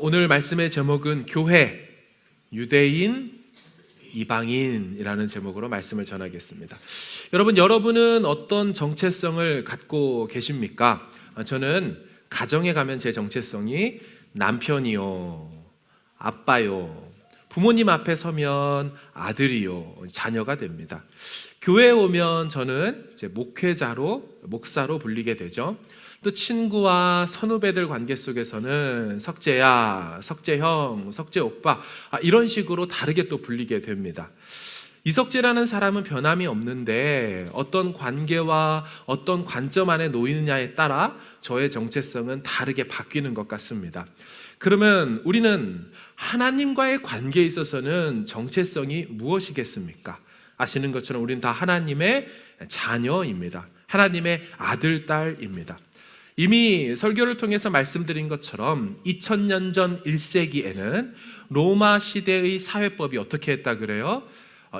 오늘 말씀의 제목은 교회, 유대인, 이방인이라는 제목으로 말씀을 전하겠습니다. 여러분은 어떤 정체성을 갖고 계십니까? 저는 가정에 가면 제 정체성이 남편이요, 아빠요, 부모님 앞에 서면 아들이요, 자녀가 됩니다. 교회에 오면 저는 이제 목사로 불리게 되죠. 또 친구와 선후배들 관계 속에서는 석재야, 석재형, 석재오빠, 이런 식으로 다르게 또 불리게 됩니다. 이석재라는 사람은 변함이 없는데 어떤 관계와 어떤 관점 안에 놓이느냐에 따라 저의 정체성은 다르게 바뀌는 것 같습니다. 그러면 우리는 하나님과의 관계에 있어서는 정체성이 무엇이겠습니까? 아시는 것처럼 우리는 다 하나님의 자녀입니다. 하나님의 아들, 딸입니다. 이미 설교를 통해서 말씀드린 것처럼 2000년 전 1세기에는 로마 시대의 사회법이 어떻게 했다 그래요?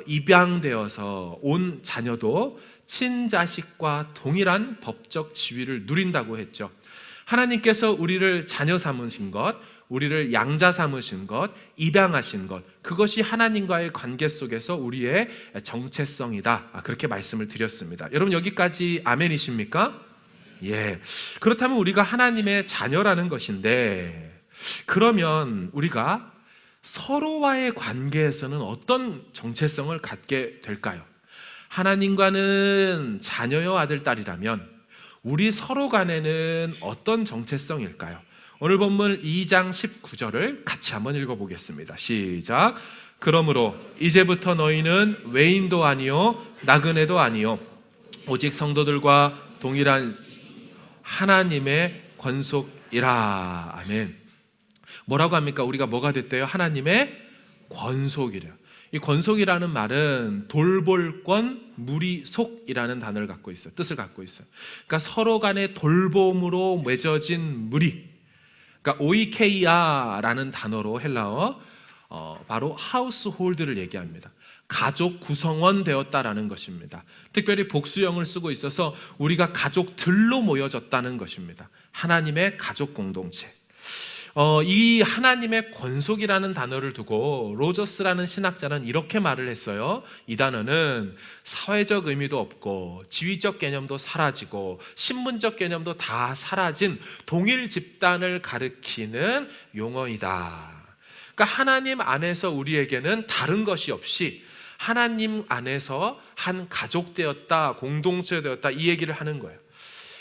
입양되어서 온 자녀도 친자식과 동일한 법적 지위를 누린다고 했죠. 하나님께서 우리를 자녀 삼으신 것, 우리를 양자 삼으신 것, 입양하신 것, 그것이 하나님과의 관계 속에서 우리의 정체성이다. 그렇게 말씀을 드렸습니다. 여러분 여기까지 아멘이십니까? 예. 그렇다면 우리가 하나님의 자녀라는 것인데, 그러면 우리가 서로와의 관계에서는 어떤 정체성을 갖게 될까요? 하나님과는 자녀요 아들, 딸이라면 우리 서로 간에는 어떤 정체성일까요? 오늘 본문 2장 19절을 같이 한번 읽어보겠습니다. 시작. 그러므로 이제부터 너희는 외인도 아니요 나그네도 아니요 오직 성도들과 동일한 하나님의 권속이라. 아멘. 뭐라고 합니까? 우리가 뭐가 됐대요? 하나님의 권속이래요. 이 권속이라는 말은 돌볼권, 무리속이라는 단어를 갖고 있어요. 뜻을 갖고 있어요. 그러니까 서로 간의 돌봄으로 맺어진 무리. 그러니까 오이케이아라는 단어로 헬라어 바로 하우스홀드를 얘기합니다. 가족 구성원 되었다라는 것입니다. 특별히 복수형을 쓰고 있어서 우리가 가족들로 모여졌다는 것입니다. 하나님의 가족 공동체. 이 하나님의 권속이라는 단어를 두고 로저스라는 신학자는 이렇게 말을 했어요. 이 단어는 사회적 의미도 없고 지위적 개념도 사라지고 신분적 개념도 다 사라진 동일 집단을 가리키는 용어이다. 그러니까 하나님 안에서 우리에게는 다른 것이 없이 하나님 안에서 한 가족 되었다, 공동체 되었다, 이 얘기를 하는 거예요.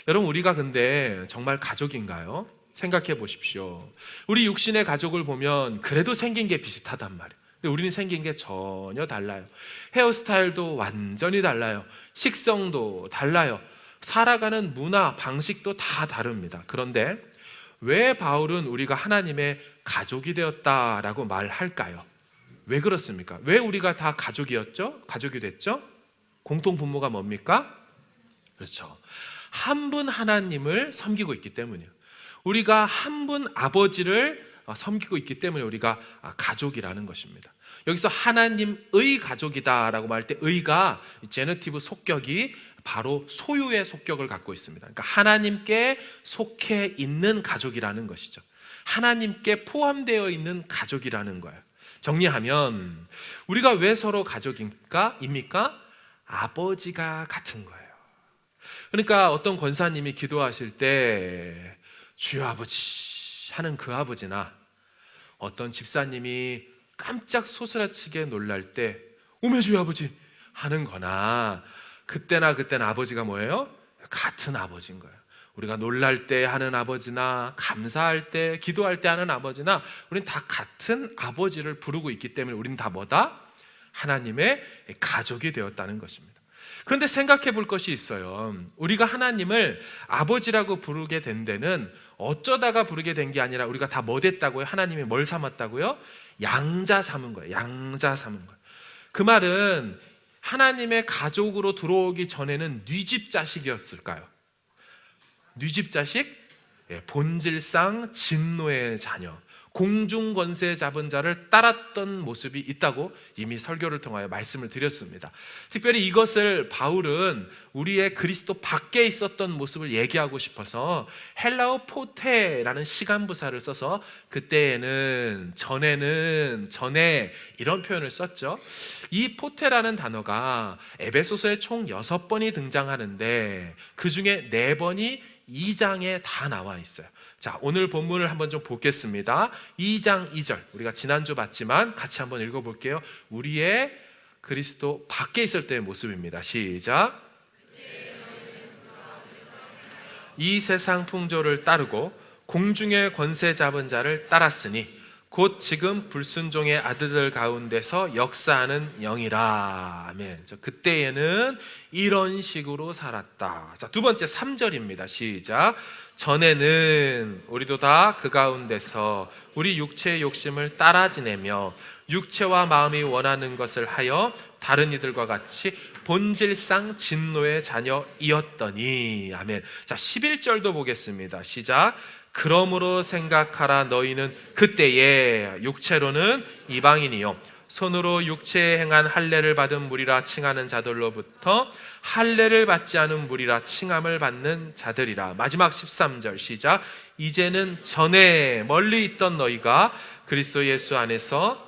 여러분 우리가 근데 정말 가족인가요? 생각해 보십시오. 우리 육신의 가족을 보면 그래도 생긴 게 비슷하단 말이에요. 근데 우리는 생긴 게 전혀 달라요. 헤어스타일도 완전히 달라요. 식성도 달라요. 살아가는 문화, 방식도 다 다릅니다. 그런데 왜 바울은 우리가 하나님의 가족이 되었다라고 말할까요? 왜 그렇습니까? 왜 우리가 다 가족이었죠? 가족이 됐죠? 공통 분모가 뭡니까? 그렇죠. 한 분 하나님을 섬기고 있기 때문이에요. 우리가 한 분 아버지를 섬기고 있기 때문에 우리가 가족이라는 것입니다. 여기서 하나님의 가족이다라고 말할 때 의가 제너티브 속격이 바로 소유의 속격을 갖고 있습니다. 그러니까 하나님께 속해 있는 가족이라는 것이죠. 하나님께 포함되어 있는 가족이라는 거예요. 정리하면 우리가 왜 서로 가족입니까? 아버지가 같은 거예요. 그러니까 어떤 권사님이 기도하실 때 주여 아버지 하는 그 아버지나 어떤 집사님이 깜짝 소스라치게 놀랄 때 오메 주여 아버지 하는 거나 그때나 아버지가 뭐예요? 같은 아버지인 거예요. 우리가 놀랄 때 하는 아버지나 감사할 때, 기도할 때 하는 아버지나 우리는 다 같은 아버지를 부르고 있기 때문에 우리는 다 뭐다? 하나님의 가족이 되었다는 것입니다. 그런데 생각해 볼 것이 있어요. 우리가 하나님을 아버지라고 부르게 된 데는 어쩌다가 부르게 된 게 아니라 우리가 다 뭐 됐다고요? 하나님이 뭘 삼았다고요? 양자 삼은 거예요. 양자 삼은 거예요. 그 말은 하나님의 가족으로 들어오기 전에는 뉘집 자식이었을까요? 뉘집 자식? 본질상 진노의 자녀. 공중 권세 잡은 자를 따랐던 모습이 있다고 이미 설교를 통하여 말씀을 드렸습니다. 특별히 이것을 바울은 우리의 그리스도 밖에 있었던 모습을 얘기하고 싶어서 헬라어 포테라는 시간부사를 써서 그때에는, 전에는, 전에 이런 표현을 썼죠. 이 포테라는 단어가 에베소서에 총 6번이 등장하는데 그 중에 4번이 2장에 다 나와 있어요. 자, 오늘 본문을 한번 좀 보겠습니다. 2장 2절, 우리가 지난주 봤지만 같이 한번 읽어볼게요. 우리의 그리스도 밖에 있을 때의 모습입니다. 시작. 이 세상 풍조를 따르고 공중의 권세 잡은 자를 따랐으니 곧 지금 불순종의 아들들 가운데서 역사하는 영이라. 아멘. 그때에는 이런 식으로 살았다. 자, 두 번째 3절입니다. 시작. 전에는 우리도 다 그 가운데서 우리 육체의 욕심을 따라 지내며 육체와 마음이 원하는 것을 하여 다른 이들과 같이 본질상 진노의 자녀이었더니. 아멘. 자, 11절도 보겠습니다. 시작. 그러므로 생각하라. 너희는 그때에 육체로는 이방인이요 손으로 육체에 행한 할례를 받은 무리라 칭하는 자들로부터 할례를 받지 않은 무리라 칭함을 받는 자들이라. 마지막 13절 시작. 이제는 전에 멀리 있던 너희가 그리스도 예수 안에서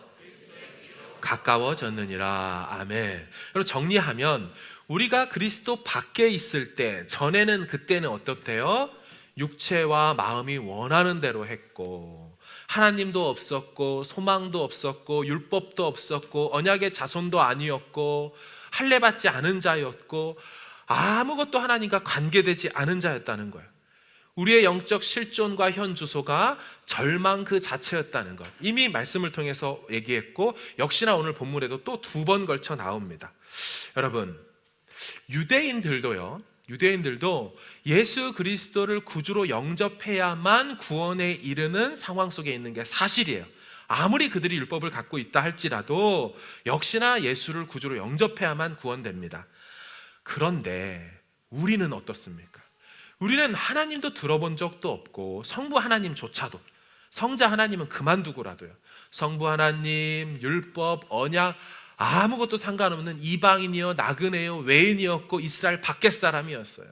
가까워졌느니라. 아멘. 여러분, 정리하면 우리가 그리스도 밖에 있을 때, 전에는, 그때는 어떻대요? 육체와 마음이 원하는 대로 했고 하나님도 없었고 소망도 없었고 율법도 없었고 언약의 자손도 아니었고 할례 받지 않은 자였고 아무것도 하나님과 관계되지 않은 자였다는 거예요. 우리의 영적 실존과 현 주소가 절망 그 자체였다는 것, 이미 말씀을 통해서 얘기했고 역시나 오늘 본문에도 또 2번 걸쳐 나옵니다. 여러분, 유대인들도 예수 그리스도를 구주로 영접해야만 구원에 이르는 상황 속에 있는 게 사실이에요. 아무리 그들이 율법을 갖고 있다 할지라도 역시나 예수를 구주로 영접해야만 구원됩니다. 그런데 우리는 어떻습니까? 우리는 하나님도 들어본 적도 없고 성부 하나님조차도, 성자 하나님은 그만두고라도요, 성부 하나님, 율법, 언약 아무것도 상관없는 이방인이요 나그네요 외인이었고 이스라엘 밖의 사람이었어요.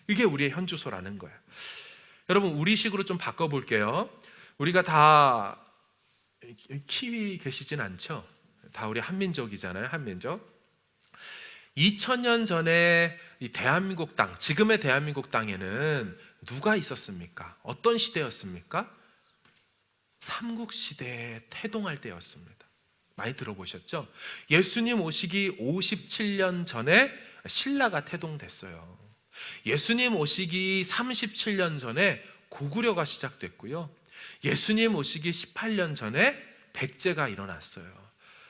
이게 우리의 현주소라는 거예요. 여러분, 우리식으로 좀 바꿔볼게요. 우리가 다 키위 계시진 않죠? 다 우리 한민족이잖아요. 한민족. 2000년 전에 이 대한민국 땅, 지금의 대한민국 땅에는 누가 있었습니까? 어떤 시대였습니까? 삼국시대에 태동할 때였습니다. 많이 들어보셨죠? 예수님 오시기 57년 전에 신라가 태동됐어요. 예수님 오시기 37년 전에 고구려가 시작됐고요. 예수님 오시기 18년 전에 백제가 일어났어요.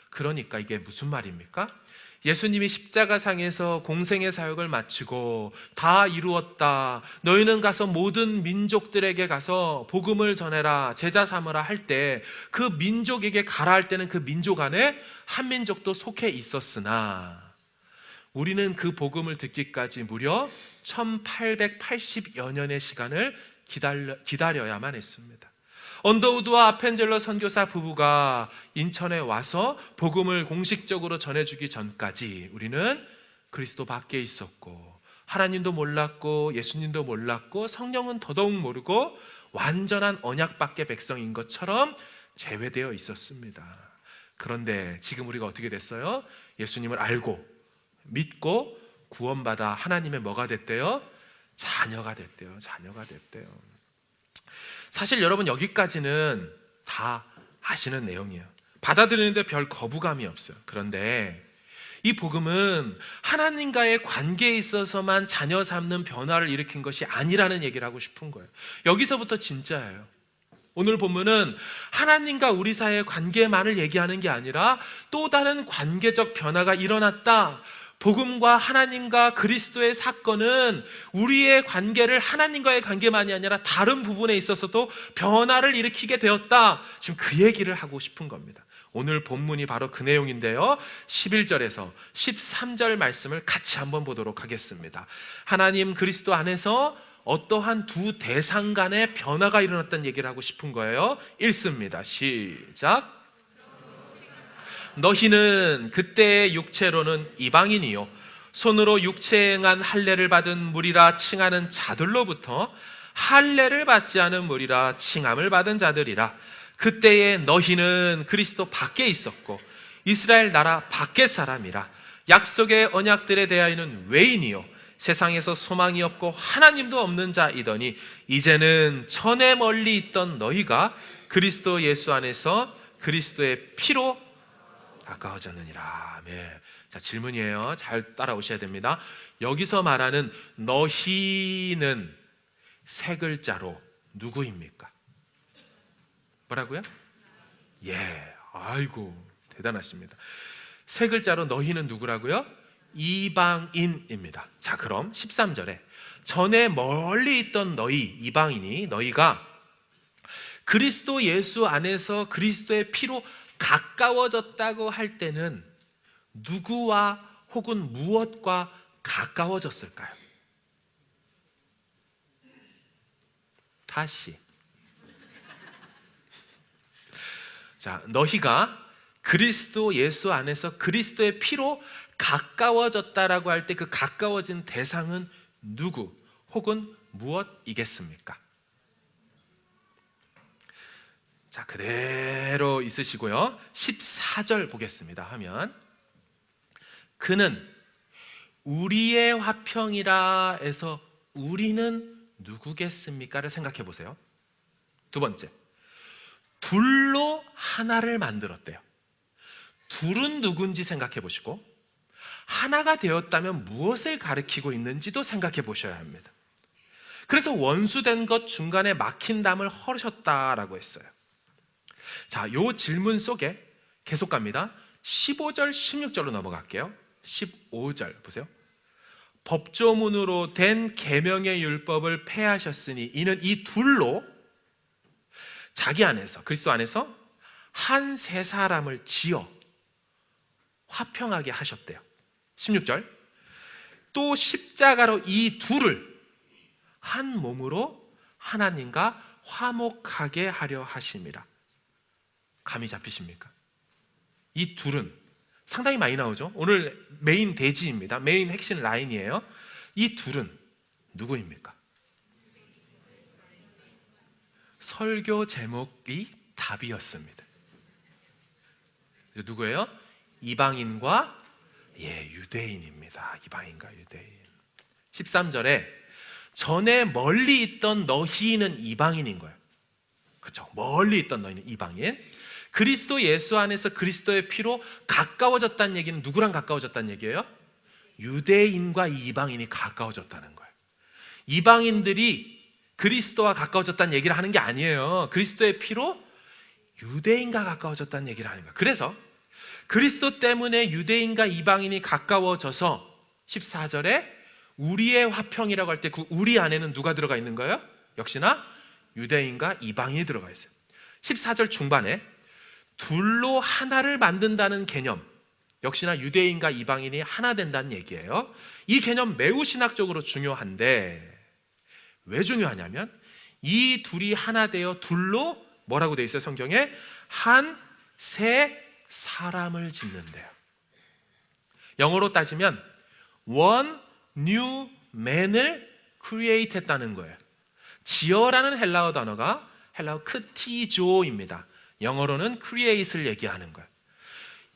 그러니까 이게 무슨 말입니까? 예수님이 십자가상에서 공생의 사역을 마치고 다 이루었다, 너희는 가서 모든 민족들에게 가서 복음을 전해라, 제자 삼으라 할 때 그 민족에게 가라 할 때는 그 민족 안에 한민족도 속해 있었으나 우리는 그 복음을 듣기까지 무려 1880여 년의 시간을 기다려야만 했습니다. 언더우드와 아펜젤러 선교사 부부가 인천에 와서 복음을 공식적으로 전해주기 전까지 우리는 그리스도 밖에 있었고 하나님도 몰랐고 예수님도 몰랐고 성령은 더더욱 모르고 완전한 언약 밖의 백성인 것처럼 제외되어 있었습니다. 그런데 지금 우리가 어떻게 됐어요? 예수님을 알고 믿고 구원받아 하나님의 뭐가 됐대요? 자녀가 됐대요. 자녀가 됐대요. 사실 여러분, 여기까지는 다 아시는 내용이에요. 받아들이는데 별 거부감이 없어요. 그런데 이 복음은 하나님과의 관계에 있어서만 자녀 삼는 변화를 일으킨 것이 아니라는 얘기를 하고 싶은 거예요. 여기서부터 진짜예요. 오늘 본문은 하나님과 우리 사이의 관계만을 얘기하는 게 아니라 또 다른 관계적 변화가 일어났다. 복음과 하나님과 그리스도의 사건은 우리의 관계를 하나님과의 관계만이 아니라 다른 부분에 있어서도 변화를 일으키게 되었다. 지금 그 얘기를 하고 싶은 겁니다. 오늘 본문이 바로 그 내용인데요. 11절에서 13절 말씀을 같이 한번 보도록 하겠습니다. 하나님 그리스도 안에서 어떠한 두 대상 간의 변화가 일어났다는 얘기를 하고 싶은 거예요. 읽습니다. 시작. 너희는 그때의 육체로는 이방인이요 손으로 육체에 행한 할례를 받은 무리라 칭하는 자들로부터 할례를 받지 않은 무리라 칭함을 받은 자들이라. 그때에 너희는 그리스도 밖에 있었고 이스라엘 나라 밖의 사람이라. 약속의 언약들에 대하여는 외인이요 세상에서 소망이 없고 하나님도 없는 자이더니 이제는 전에 멀리 있던 너희가 그리스도 예수 안에서 그리스도의 피로 가까워졌느니라. 아멘. 자, 질문이에요. 잘 따라오셔야 됩니다. 여기서 말하는 너희는 세 글자로 누구입니까? 뭐라고요? 예, 아이고 대단하십니다. 세 글자로 너희는 누구라고요? 이방인입니다. 자, 그럼 13절에 전에 멀리 있던 너희 이방인이 너희가 그리스도 예수 안에서 그리스도의 피로 가까워졌다고 할 때는 누구와 혹은 무엇과 가까워졌을까요? 다시. 자, 너희가 그리스도 예수 안에서 그리스도의 피로 가까워졌다라고 할 때 그 가까워진 대상은 누구 혹은 무엇이겠습니까? 자, 그대로 있으시고요. 14절 보겠습니다. 하면 그는 우리의 화평이라 해서 우리는 누구겠습니까를 생각해 보세요. 두 번째, 둘로 하나를 만들었대요. 둘은 누군지 생각해 보시고 하나가 되었다면 무엇을 가리키고 있는지도 생각해 보셔야 합니다. 그래서 원수된 것 중간에 막힌 담을 허셨다라고 했어요. 자, 요 질문 속에 계속 갑니다. 15절, 16절로 넘어갈게요. 15절 보세요. 법조문으로 된 계명의 율법을 폐하셨으니 이는 이 둘로 자기 안에서 그리스도 안에서 한 세 사람을 지어 화평하게 하셨대요. 16절 또 십자가로 이 둘을 한 몸으로 하나님과 화목하게 하려 하심이라. 감이 잡히십니까? 이 둘은 상당히 많이 나오죠. 오늘 메인 대지입니다. 메인 핵심 라인이에요. 이 둘은 누구입니까? 설교 제목이 답이었습니다. 누구예요? 이방인과 유대인입니다. 이방인과 유대인. 13절에 전에 멀리 있던 너희는 이방인인 거예요. 그렇죠? 멀리 있던 너희는 이방인. 그리스도 예수 안에서 그리스도의 피로 가까워졌다는 얘기는 누구랑 가까워졌다는 얘기예요? 유대인과 이방인이 가까워졌다는 거예요. 이방인들이 그리스도와 가까워졌다는 얘기를 하는 게 아니에요. 그리스도의 피로 유대인과 가까워졌다는 얘기를 하는 거예요. 그래서 그리스도 때문에 유대인과 이방인이 가까워져서 14절에 우리의 화평이라고 할 때 그 우리 안에는 누가 들어가 있는 거예요? 역시나 유대인과 이방인이 들어가 있어요. 14절 중반에 둘로 하나를 만든다는 개념, 역시나 유대인과 이방인이 하나 된다는 얘기예요. 이 개념 매우 신학적으로 중요한데 왜 중요하냐면 이 둘이 하나 되어 둘로 뭐라고 되어 있어요? 성경에 한 세 사람을 짓는데요. 영어로 따지면 one new man을 create 했다는 거예요. 지어라는 헬라어 단어가 헬라어 크티조입니다. 영어로는 create를 얘기하는 거예요.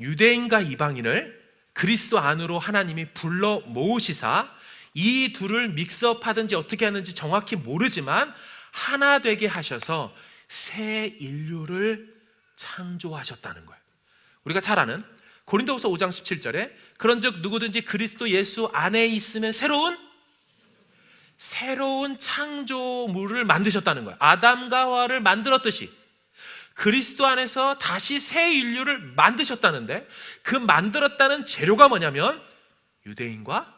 유대인과 이방인을 그리스도 안으로 하나님이 불러 모으시사 이 둘을 믹스업하든지 어떻게 하는지 정확히 모르지만 하나 되게 하셔서 새 인류를 창조하셨다는 거예요. 우리가 잘 아는 고린도후서 5장 17절에 그런즉 누구든지 그리스도 예수 안에 있으면 새로운 창조물을 만드셨다는 거예요. 아담과 하와를 만들었듯이 그리스도 안에서 다시 새 인류를 만드셨다는데 그 만들었다는 재료가 뭐냐면 유대인과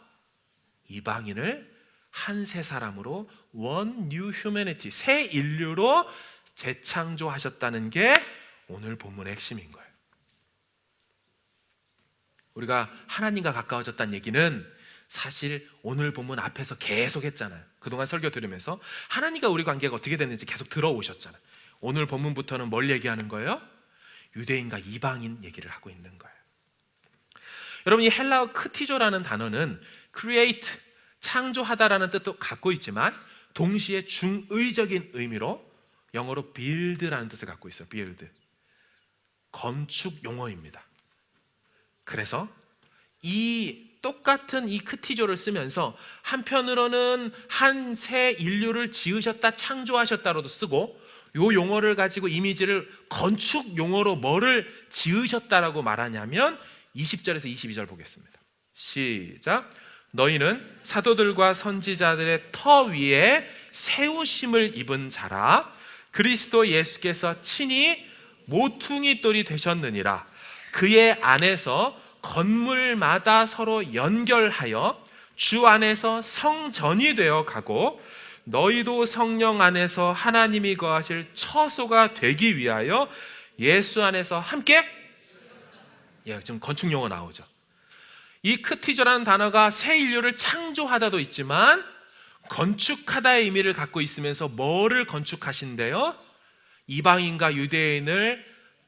이방인을 한 세 사람으로 one new humanity, 새 인류로 재창조하셨다는 게 오늘 본문의 핵심인 거예요. 우리가 하나님과 가까워졌다는 얘기는 사실 오늘 본문 앞에서 계속 했잖아요. 그동안 설교 들으면서 하나님과 우리 관계가 어떻게 됐는지 계속 들어오셨잖아요. 오늘 본문부터는 뭘 얘기하는 거예요? 유대인과 이방인 얘기를 하고 있는 거예요. 여러분, 이 헬라어 크티조라는 단어는 create, 창조하다라는 뜻도 갖고 있지만 동시에 중의적인 의미로 영어로 build라는 뜻을 갖고 있어요. build, 건축 용어입니다. 그래서 이 똑같은 이 크티조를 쓰면서 한편으로는 한 새 인류를 지으셨다, 창조하셨다로도 쓰고, 이 용어를 가지고 이미지를 건축 용어로 뭐를 지으셨다라고 말하냐면 20절에서 22절 보겠습니다. 시작. 너희는 사도들과 선지자들의 터 위에 세우심을 입은 자라. 그리스도 예수께서 친히 모퉁이 돌이 되셨느니라. 그의 안에서 건물마다 서로 연결하여 주 안에서 성전이 되어 가고, 너희도 성령 안에서 하나님이 거하실 처소가 되기 위하여 예수 안에서 함께, 지금 건축 용어 나오죠. 이 크티조라는 단어가 새 인류를 창조하다도 있지만 건축하다의 의미를 갖고 있으면서 뭐를 건축하신대요? 이방인과 유대인을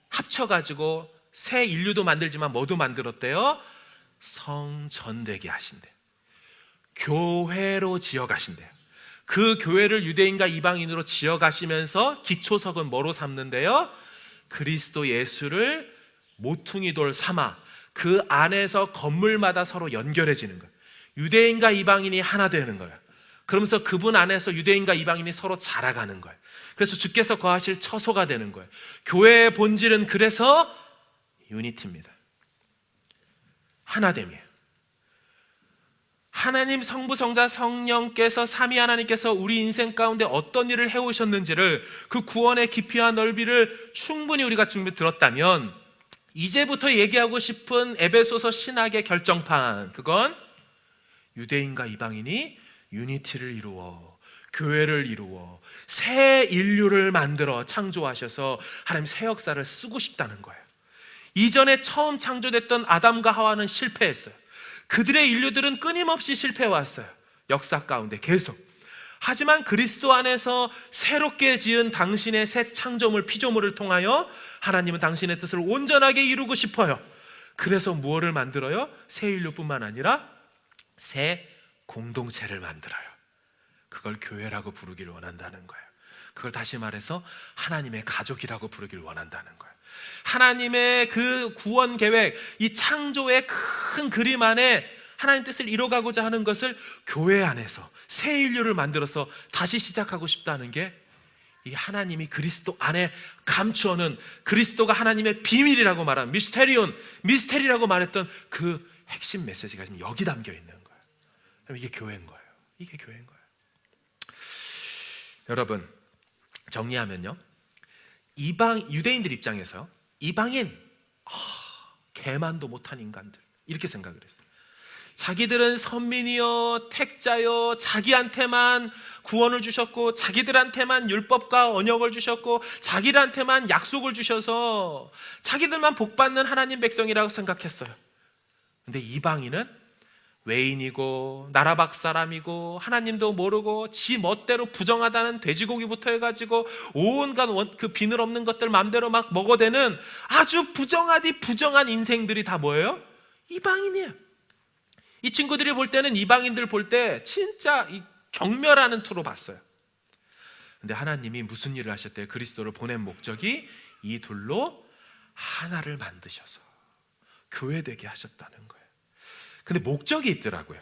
합쳐가지고 새 인류도 만들지만 뭐도 만들었대요? 성전되게 하신대요. 교회로 지어가신대요. 그 교회를 유대인과 이방인으로 지어가시면서 기초석은 뭐로 삼는데요? 그리스도 예수를 모퉁이 돌 삼아 그 안에서 건물마다 서로 연결해지는 거예요. 유대인과 이방인이 하나 되는 거예요. 그러면서 그분 안에서 유대인과 이방인이 서로 자라가는 거예요. 그래서 주께서 거하실 처소가 되는 거예요. 교회의 본질은 그래서 유니티입니다. 하나됨이에요. 하나님 성부 성자 성령께서 삼위 하나님께서 우리 인생 가운데 어떤 일을 해오셨는지를, 그 구원의 깊이와 넓이를 충분히 우리가 들었다면 이제부터 얘기하고 싶은 에베소서 신학의 결정판, 그건 유대인과 이방인이 유니티를 이루어 교회를 이루어 새 인류를 만들어 창조하셔서 하나님 새 역사를 쓰고 싶다는 거예요. 이전에 처음 창조됐던 아담과 하와는 실패했어요. 그들의 인류들은 끊임없이 실패해왔어요. 역사 가운데 계속. 하지만 그리스도 안에서 새롭게 지은 당신의 새 창조물 피조물을 통하여 하나님은 당신의 뜻을 온전하게 이루고 싶어요. 그래서 무엇을 만들어요? 새 인류뿐만 아니라 새 공동체를 만들어요. 그걸 교회라고 부르기를 원한다는 거예요. 그걸 다시 말해서 하나님의 가족이라고 부르기를 원한다는 거예요. 하나님의 그 구원 계획, 이 창조의 큰 그림 안에 하나님 뜻을 이뤄가고자 하는 것을 교회 안에서 새 인류를 만들어서 다시 시작하고 싶다는 게 이 하나님이 그리스도 안에 감추어는, 그리스도가 하나님의 비밀이라고 말한 미스테리라고 말했던 그 핵심 메시지가 지금 여기 담겨 있는 거예요. 이게 교회인 거예요. 이게 교회인 거예요. 여러분, 정리하면요, 유대인들 입장에서 이방인, 개만도 못한 인간들, 이렇게 생각을 했어요. 자기들은 선민이요 택자요, 자기한테만 구원을 주셨고 자기들한테만 율법과 언약을 주셨고 자기들한테만 약속을 주셔서 자기들만 복받는 하나님 백성이라고 생각했어요. 근데 이방인은 외인이고 나라 밖 사람이고 하나님도 모르고 지 멋대로 부정하다는 돼지고기부터 해가지고 온갖 그 비늘 없는 것들 마음대로 막 먹어대는 아주 부정한 인생들이 다 뭐예요? 이방인이에요. 이 친구들이 볼 때는 이방인들 볼 때 진짜 경멸하는 투로 봤어요. 근데 하나님이 무슨 일을 하셨대요? 그리스도를 보낸 목적이 이 둘로 하나를 만드셔서 교회되게 하셨다는 거예요. 근데 목적이 있더라고요.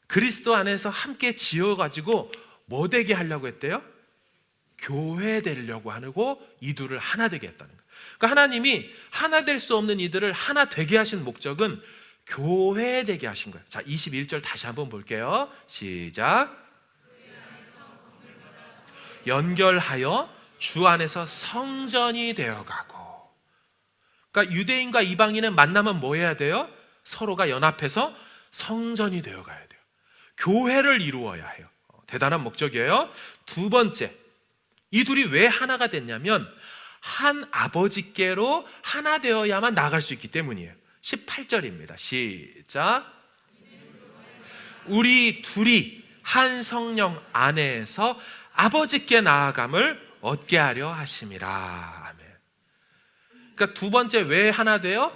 그리스도 안에서 함께 지어가지고 뭐 되게 하려고 했대요? 교회 되려고 하고 이 둘을 하나 되게 했다는 거예요. 그러니까 하나님이 하나 될 수 없는 이들을 하나 되게 하신 목적은 교회 되게 하신 거예요. 자, 21절 다시 한번 볼게요. 시작. 연결하여 주 안에서 성전이 되어가고. 그러니까 유대인과 이방인은 만나면 뭐 해야 돼요? 서로가 연합해서 성전이 되어가야 돼요. 교회를 이루어야 해요. 대단한 목적이에요. 두 번째, 이 둘이 왜 하나가 됐냐면 한 아버지께로 하나 되어야만 나아갈 수 있기 때문이에요. 18절입니다. 시작. 우리 둘이 한 성령 안에서 아버지께 나아감을 얻게 하려 하심이라. 아멘. 그러니까 두 번째, 왜 하나 돼요?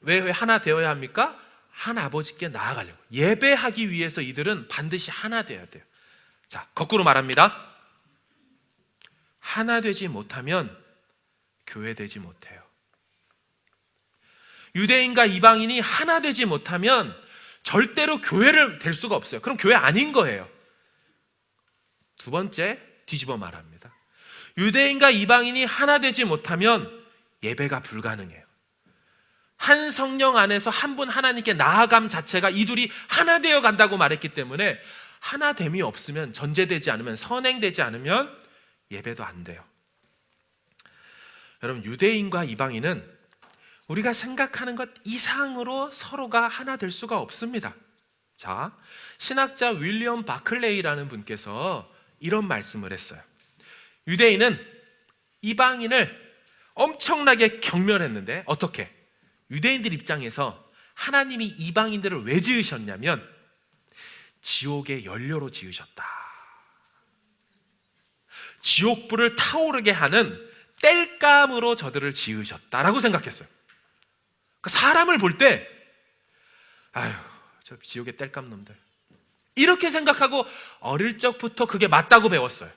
왜 하나 되어야 합니까? 한 아버지께 나아가려고. 예배하기 위해서 이들은 반드시 하나 되어야 돼요. 자, 거꾸로 말합니다. 하나 되지 못하면 교회 되지 못해요. 유대인과 이방인이 하나 되지 못하면 절대로 교회를 될 수가 없어요. 그럼 교회 아닌 거예요. 두 번째, 뒤집어 말합니다. 유대인과 이방인이 하나 되지 못하면 예배가 불가능해요. 한 성령 안에서 한 분 하나님께 나아감 자체가 이 둘이 하나 되어 간다고 말했기 때문에 하나됨이 없으면, 전제되지 않으면, 선행되지 않으면 예배도 안 돼요. 여러분, 유대인과 이방인은 우리가 생각하는 것 이상으로 서로가 하나 될 수가 없습니다. 자, 신학자 윌리엄 바클레이라는 분께서 이런 말씀을 했어요. 유대인은 이방인을 엄청나게 경멸했는데, 어떻게? 유대인들 입장에서 하나님이 이방인들을 왜 지으셨냐면 지옥의 연료로 지으셨다. 지옥불을 타오르게 하는 땔감으로 저들을 지으셨다라고 생각했어요. 그러니까 사람을 볼 때 아유, 저 지옥의 땔감 놈들, 이렇게 생각하고 어릴 적부터 그게 맞다고 배웠어요.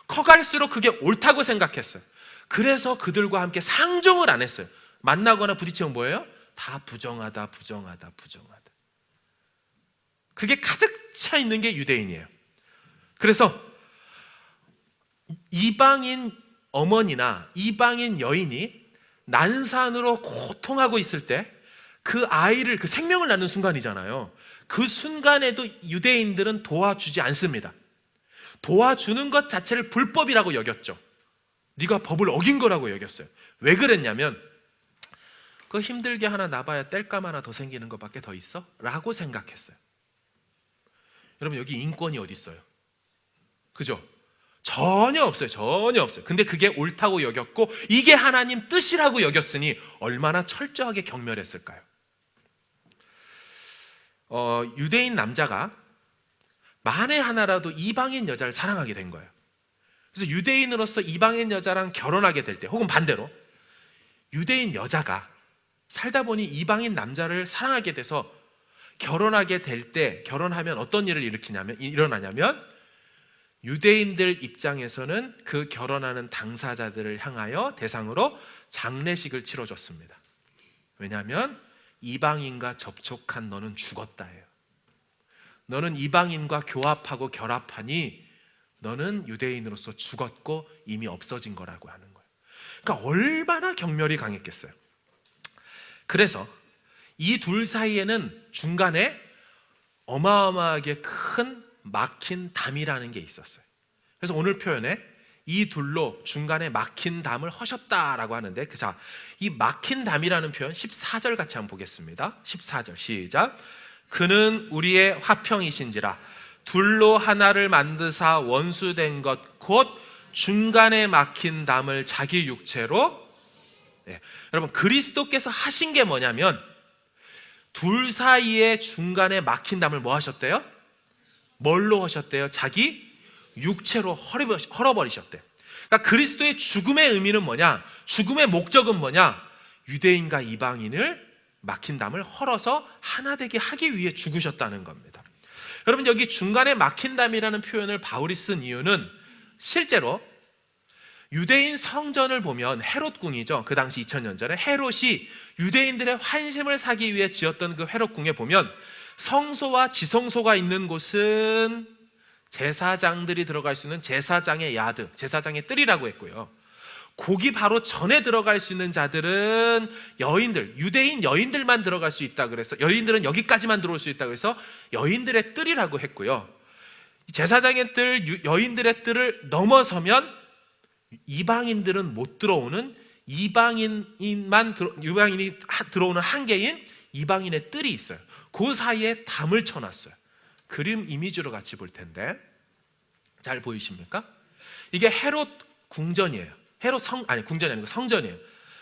커갈수록 그게 옳다고 생각했어요. 그래서 그들과 함께 상종을 안 했어요. 만나거나 부딪히면 뭐예요? 다 부정하다, 부정하다, 부정하다. 그게 가득 차 있는 게 유대인이에요. 그래서 이방인 어머니나 이방인 여인이 난산으로 고통하고 있을 때 그 아이를, 그 생명을 낳는 순간이잖아요. 그 순간에도 유대인들은 도와주지 않습니다. 도와주는 것 자체를 불법이라고 여겼죠. 네가 법을 어긴 거라고 여겼어요. 왜 그랬냐면 그 힘들게 하나 낳아야 땔감 하나 더 생기는 것밖에 더 있어? 라고 생각했어요. 여러분, 여기 인권이 어디 있어요? 그죠? 전혀 없어요. 전혀 없어요. 근데 그게 옳다고 여겼고 이게 하나님 뜻이라고 여겼으니 얼마나 철저하게 경멸했을까요? 유대인 남자가 만에 하나라도 이방인 여자를 사랑하게 된 거예요. 그래서 유대인으로서 이방인 여자랑 결혼하게 될 때, 혹은 반대로 유대인 여자가 살다 보니 이방인 남자를 사랑하게 돼서 결혼하게 될 때, 결혼하면 어떤 일을 일어나냐면 유대인들 입장에서는 그 결혼하는 당사자들을 향하여 대상으로 장례식을 치러줬습니다. 왜냐하면 이방인과 접촉한 너는 죽었다예요. 너는 이방인과 교합하고 결합하니 너는 유대인으로서 죽었고 이미 없어진 거라고 하는 거예요. 그러니까 얼마나 경멸이 강했겠어요. 그래서 이 둘 사이에는 중간에 어마어마하게 큰 막힌 담이라는 게 있었어요. 그래서 오늘 표현에 이 둘로 중간에 막힌 담을 허셨다라고 하는데, 자, 이 막힌 담이라는 표현 14절 같이 한번 보겠습니다. 14절 시작. 그는 우리의 화평이신지라 둘로 하나를 만드사 원수된 것 곧 중간에 막힌 담을 자기 육체로, 여러분, 그리스도께서 하신 게 뭐냐면 둘 사이에 중간에 막힌 담을 뭐 하셨대요? 뭘로 하셨대요? 자기 육체로 헐어버리셨대요. 그러니까 그리스도의 죽음의 의미는 뭐냐? 죽음의 목적은 뭐냐? 유대인과 이방인을 막힌 담을 헐어서 하나 되게 하기 위해 죽으셨다는 겁니다. 여러분, 여기 중간에 막힌 담이라는 표현을 바울이 쓴 이유는 실제로 유대인 성전을 보면 헤롯 궁이죠. 그 당시 2000년 전에 헤롯이 유대인들의 환심을 사기 위해 지었던 그 헤롯 궁에 보면 성소와 지성소가 있는 곳은 제사장들이 들어갈 수 있는 제사장의 야드, 제사장의 뜰이라고 했고요. 거기 바로 전에 들어갈 수 있는 자들은 여인들, 유대인 여인들만 들어갈 수 있다 그래서, 여인들은 여기까지만 들어올 수 있다 그래서 여인들의 뜰이라고 했고요. 제사장의 뜰, 여인들의 뜰을 넘어서면 이방인들은 못 들어오는, 이방인이 들어오는 한계인 이방인의 뜰이 있어요. 그 사이에 담을 쳐놨어요. 그림 이미지로 같이 볼 텐데 잘 보이십니까? 이게 헤롯 궁전이에요. 궁전이 아니고 성전이에요.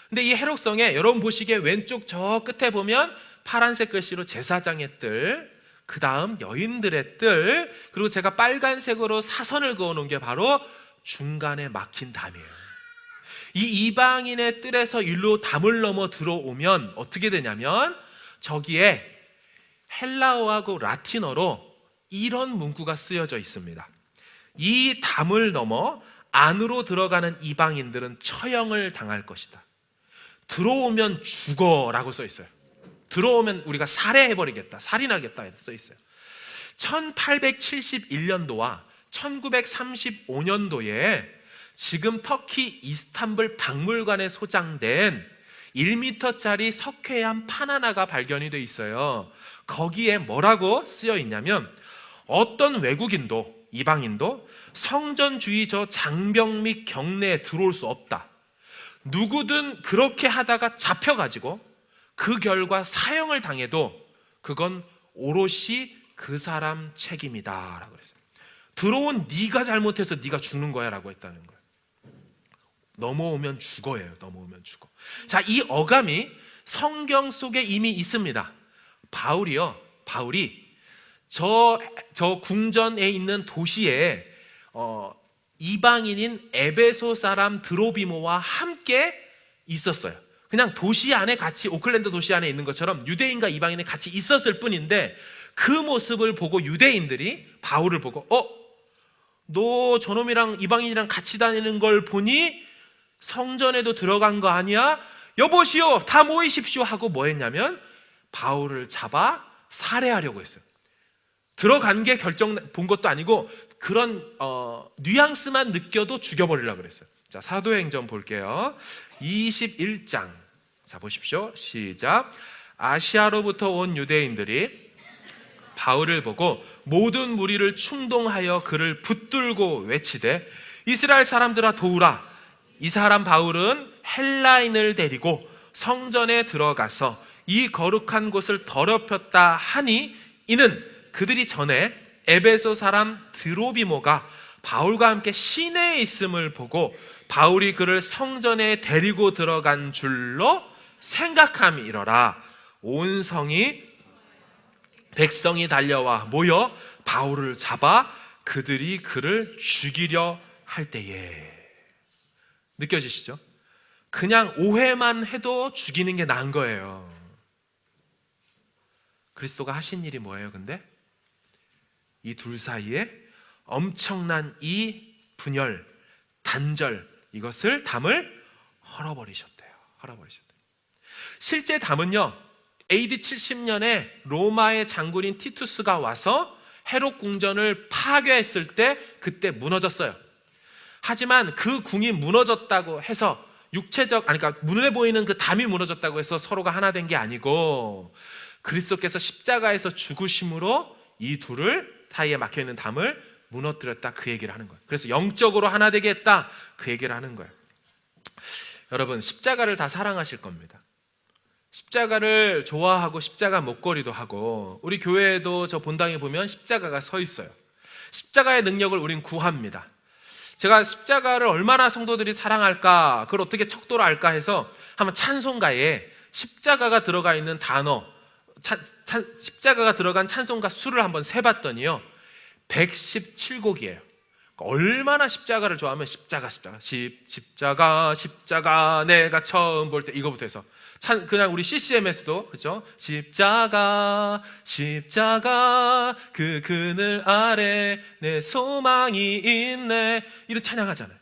근데 이 헤롯성에 여러분 보시기에 왼쪽 저 끝에 보면 파란색 글씨로 제사장의 뜰, 그 다음 여인들의 뜰, 그리고 제가 빨간색으로 사선을 그어놓은 게 바로 중간에 막힌 담이에요. 이 이방인의 뜰에서 일로 담을 넘어 들어오면 어떻게 되냐면 저기에 헬라어하고 라틴어로 이런 문구가 쓰여져 있습니다. 이 담을 넘어 안으로 들어가는 이방인들은 처형을 당할 것이다. 들어오면 죽어라고 써 있어요. 들어오면 우리가 살해해버리겠다, 살인하겠다 써 있어요. 1871년도와 1935년도에 지금 터키 이스탄불 박물관에 소장된 1m짜리 석회암 판 하나가 발견이 돼 있어요. 거기에 뭐라고 쓰여 있냐면, 어떤 외국인도, 이방인도 성전주의 저 장벽 및 경내에 들어올 수 없다. 누구든 그렇게 하다가 잡혀가지고 그 결과 사형을 당해도 그건 오롯이 그 사람 책임이다 라고 그랬어요. 들어온 네가 잘못해서 네가 죽는 거야 라고 했다는 거예요. 넘어오면 죽어예요. 넘어오면 죽어. 자, 이 어감이 성경 속에 이미 있습니다. 바울이 저 궁전에 있는 도시에 이방인인 에베소 사람 드로비모와 함께 있었어요. 그냥 도시 안에 같이, 오클랜드 도시 안에 있는 것처럼 유대인과 이방인이 같이 있었을 뿐인데, 그 모습을 보고 유대인들이 바울을 보고 너 저놈이랑 이방인이랑 같이 다니는 걸 보니 성전에도 들어간 거 아니야? 여보시오, 다 모이십시오 하고 뭐 했냐면 바울을 잡아 살해하려고 했어요. 들어간 게 본 것도 아니고 그런 뉘앙스만 느껴도 죽여버리려고 그랬어요. 자, 사도행전 볼게요. 21장. 자, 보십시오. 시작. 아시아로부터 온 유대인들이 바울을 보고 모든 무리를 충동하여 그를 붙들고 외치되, 이스라엘 사람들아 도우라. 이 사람 바울은 헬라인을 데리고 성전에 들어가서 이 거룩한 곳을 더럽혔다 하니, 이는 그들이 전에 에베소 사람 드로비모가 바울과 함께 시내에 있음을 보고 바울이 그를 성전에 데리고 들어간 줄로 생각함이러라. 온 성이 백성이 달려와 모여 바울을 잡아 그들이 그를 죽이려 할 때에. 느껴지시죠? 그냥 오해만 해도 죽이는 게 나은 거예요. 그리스도가 하신 일이 뭐예요? 근데 이 둘 사이에 엄청난 이 분열, 단절, 이것을 담을 헐어버리셨대요. 실제 담은요, AD 70년에 로마의 장군인 티투스가 와서 헤롯 궁전을 파괴했을 때 그때 무너졌어요. 하지만 그 궁이 무너졌다고 해서 그러니까 눈에 보이는 그 담이 무너졌다고 해서 서로가 하나 된 게 아니고, 그리스도께서 십자가에서 죽으심으로 이 둘을 사이에 막혀있는 담을 무너뜨렸다, 그 얘기를 하는 거예요. 그래서 영적으로 하나 되게 했다, 그 얘기를 하는 거예요. 여러분, 십자가를 다 사랑하실 겁니다. 십자가를 좋아하고 십자가 목걸이도 하고, 우리 교회에도 저 본당에 보면 십자가가 서 있어요. 십자가의 능력을 우린 구합니다. 제가 십자가를 얼마나 성도들이 사랑할까, 그걸 어떻게 척도로 알까 해서 한번 찬송가에 십자가가 들어가 있는 단어, 십자가가 들어간 찬송가 수를 한번 세봤더니요, 117곡이에요. 얼마나 십자가를 좋아하면 십자가 내가 처음 볼 때 이거부터 해서 그냥 우리 CCM에서도 그렇죠? 십자가 그 그늘 아래 내 소망이 있네, 이런 찬양하잖아요.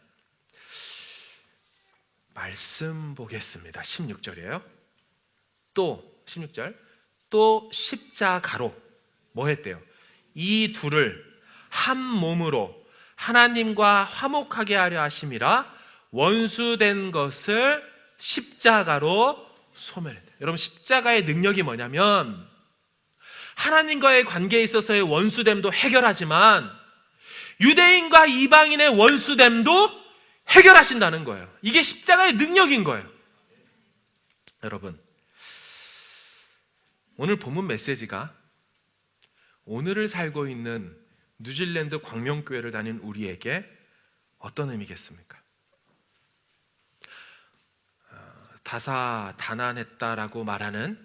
말씀 보겠습니다. 16절이에요. 또 16절, 또 십자가로 뭐 했대요? 이 둘을 한 몸으로 하나님과 화목하게 하려 하심이라 원수된 것을 십자가로 소멸했대요. 여러분, 십자가의 능력이 뭐냐면 하나님과의 관계에 있어서의 원수됨도 해결하지만 유대인과 이방인의 원수됨도 해결하신다는 거예요. 이게 십자가의 능력인 거예요. 여러분, 오늘 본문 메시지가 오늘을 살고 있는 뉴질랜드 광명교회를 다닌 우리에게 어떤 의미겠습니까? 다사다난했다라고 말하는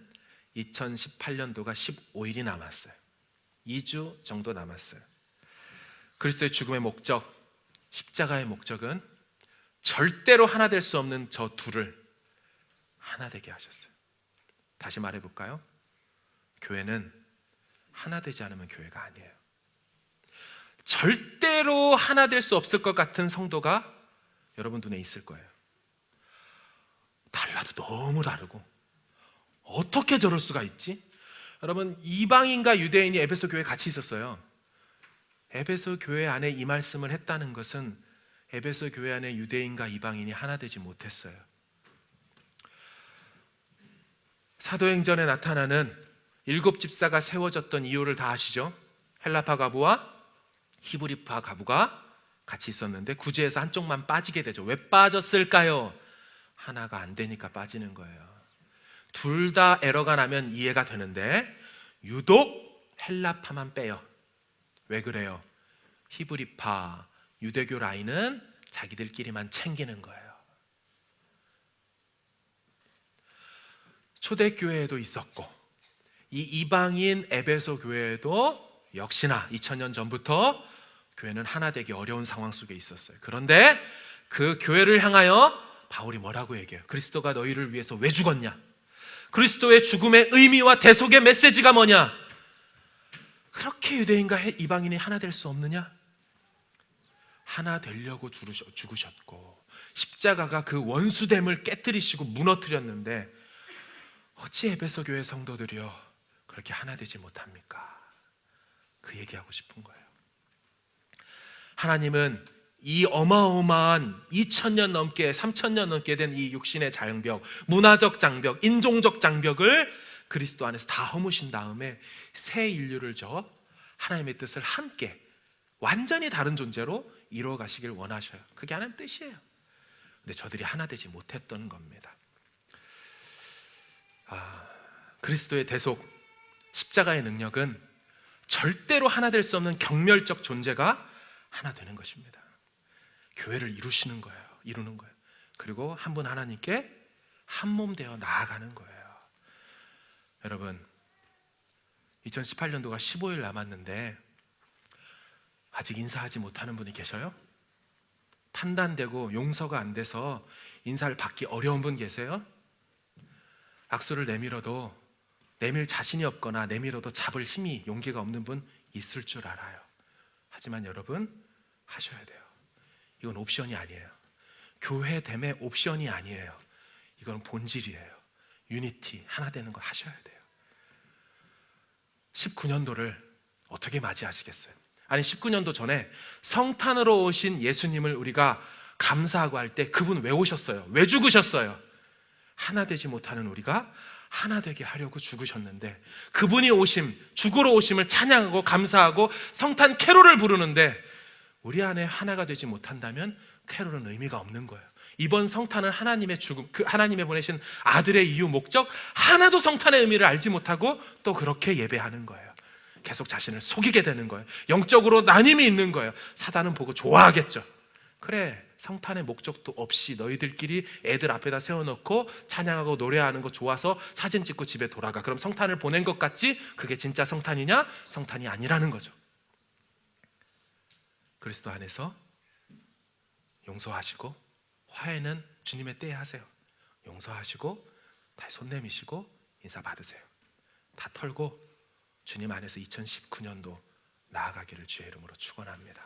2018년도가 15일이 남았어요. 2주 정도 남았어요. 그리스도의 죽음의 목적, 십자가의 목적은 절대로 하나 될 수 없는 저 둘을 하나 되게 하셨어요. 다시 말해볼까요? 교회는 하나 되지 않으면 교회가 아니에요. 절대로 하나 될 수 없을 것 같은 성도가 여러분 눈에 있을 거예요. 달라도 너무 다르고 어떻게 저럴 수가 있지? 여러분, 이방인과 유대인이 에베소 교회에 같이 있었어요. 에베소 교회 안에 이 말씀을 했다는 것은 에베소 교회 안에 유대인과 이방인이 하나 되지 못했어요. 사도행전에 나타나는 7 집사가 세워졌던 이유를 다 아시죠? 헬라파 가부와 히브리파 가부가 같이 있었는데 구제에서 한쪽만 빠지게 되죠. 왜 빠졌을까요? 하나가 안 되니까 빠지는 거예요. 둘 다 에러가 나면 이해가 되는데 유독 헬라파만 빼요. 왜 그래요? 히브리파, 유대교 라인은 자기들끼리만 챙기는 거예요. 초대교회에도 있었고 이 이방인 에베소 교회에도 역시나 2000년 전부터 교회는 하나 되기 어려운 상황 속에 있었어요. 그런데 그 교회를 향하여 바울이 뭐라고 얘기해요? 그리스도가 너희를 위해서 왜 죽었냐? 그리스도의 죽음의 의미와 대속의 메시지가 뭐냐? 그렇게 유대인과 이방인이 하나 될 수 없느냐? 하나 되려고 죽으셨고 십자가가 그 원수됨을 깨뜨리시고 무너뜨렸는데 어찌 에베소 교회 성도들이여 그렇게 하나 되지 못합니까? 그 얘기하고 싶은 거예요. 하나님은 이 어마어마한 2000년 넘게 3000년 넘게 된 이 육신의 장벽, 문화적 장벽, 인종적 장벽을 그리스도 안에서 다 허무신 다음에 새 인류를 저 하나님의 뜻을 함께 완전히 다른 존재로 이루어 가시길 원하셔요. 그게 하나님의 뜻이에요. 근데 저들이 하나 되지 못했던 겁니다. 그리스도의 대속, 십자가의 능력은 절대로 하나 될 수 없는 경멸적 존재가 하나 되는 것입니다. 교회를 이루시는 거예요. 이루는 거예요. 그리고 한 분 하나님께 한 몸 되어 나아가는 거예요. 여러분, 2018년도가 15일 남았는데 아직 인사하지 못하는 분이 계셔요? 판단되고 용서가 안 돼서 인사를 받기 어려운 분 계세요? 악수를 내밀어도 내밀 자신이 없거나 내밀어도 잡을 힘이 용기가 없는 분 있을 줄 알아요. 하지만 여러분 하셔야 돼요. 이건 옵션이 아니에요. 교회됨의 옵션이 아니에요. 이건 본질이에요. 유니티, 하나 되는 거 하셔야 돼요. 19년도를 어떻게 맞이하시겠어요? 아니 19년도 전에 성탄으로 오신 예수님을 우리가 감사하고 할 때 그분 왜 오셨어요? 왜 죽으셨어요? 하나 되지 못하는 우리가 하나 되게 하려고 죽으셨는데 그분이 오심, 죽으러 오심을 찬양하고 감사하고 성탄 캐롤을 부르는데 우리 안에 하나가 되지 못한다면 캐롤은 의미가 없는 거예요. 이번 성탄은 하나님의 죽음, 그 하나님의 보내신 아들의 이유 목적 하나도 성탄의 의미를 알지 못하고 또 그렇게 예배하는 거예요. 계속 자신을 속이게 되는 거예요. 영적으로 나님이 있는 거예요. 사단은 보고 좋아하겠죠. 그래, 성탄의 목적도 없이 너희들끼리 애들 앞에다 세워놓고 찬양하고 노래하는 거 좋아서 사진 찍고 집에 돌아가. 그럼 성탄을 보낸 것 같지? 그게 진짜 성탄이냐? 성탄이 아니라는 거죠. 그리스도 안에서 용서하시고 화해는 주님의 때에 하세요. 용서하시고 다시 손 내미시고 인사 받으세요. 다 털고 주님 안에서 2019년도 나아가기를 주의 이름으로 축원합니다.